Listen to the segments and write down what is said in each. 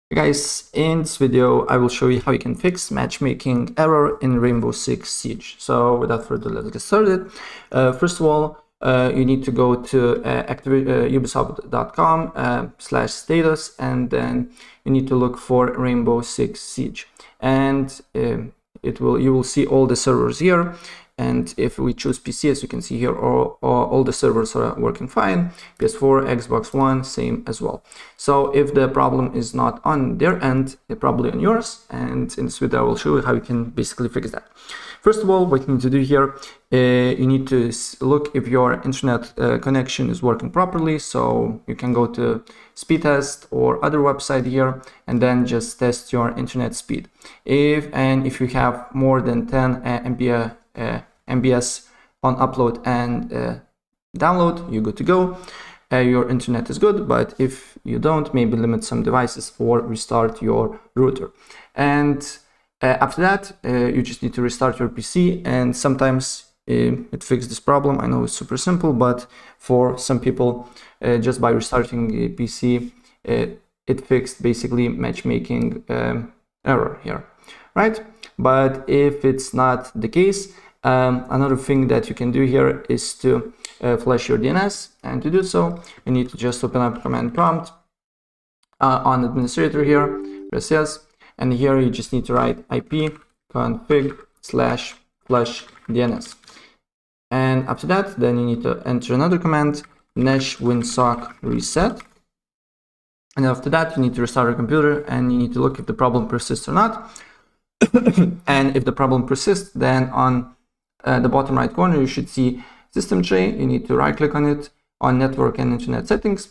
Hey guys, in this video I will show you how you can fix matchmaking error in Rainbow Six Siege. So without further ado, let's get started. First of all, you need to go to ubisoft.com/status, and then you need to look for Rainbow Six Siege, and you will see all the servers here. And if we choose PC, as you can see here, all the servers are working fine. PS4, Xbox One, same as well. So if the problem is not on their end, it's probably on yours. And in this video, I will show you how you can basically fix that. First of all, what you need to do here, you need to look if your internet connection is working properly. So you can go to speed test or other website here, and then just test your internet speed. If you have more than 10 MBS on upload and download, you're good to go. Your internet is good, but if you don't, maybe limit some devices or restart your router. And after that, you just need to restart your PC, and sometimes it fixes this problem. I know it's super simple, but for some people, just by restarting the PC, it fixed basically matchmaking error here, right? But if it's not the case, another thing that you can do here is to flash your DNS, and to do so, you need to just open up command prompt on administrator here, press yes, and here you just need to write IP config/flush DNS. And after that, then you need to enter another command, nesh winsock reset. And after that, you need to restart your computer, and you need to look if the problem persists or not. And if the problem persists, then on the bottom right corner, you should see system tray. You need to right click on it, on network and internet settings,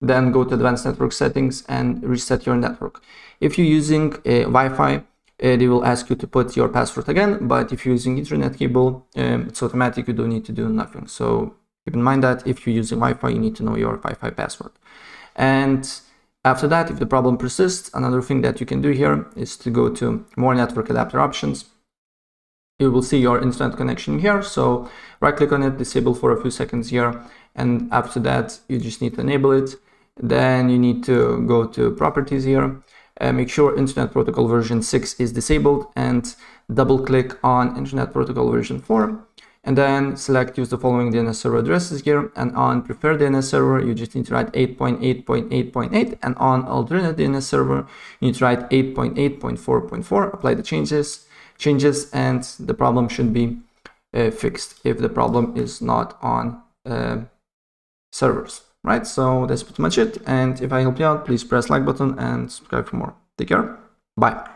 then go to advanced network settings and reset your network. If you're using Wi-Fi, they will ask you to put your password again, but if you're using Ethernet cable, it's automatic. You don't need to do nothing. So keep in mind that if you're using Wi-Fi, you need to know your Wi-Fi password. And after that, if the problem persists, another thing that you can do here is to go to more network adapter options. You will see your internet connection here. So right click on it, disable for a few seconds here. And after that, you just need to enable it. Then you need to go to properties here. Make sure Internet Protocol version 6 is disabled, and double click on Internet Protocol version 4. And then select use the following DNS server addresses here. And on preferred DNS server, you just need to write 8.8.8.8. And on alternate DNS server, you need to write 8.8.4.4. Apply the changes, and the problem should be fixed if the problem is not on servers, right? So that's pretty much it. And if I helped you out, please press like button and subscribe for more. Take care. Bye.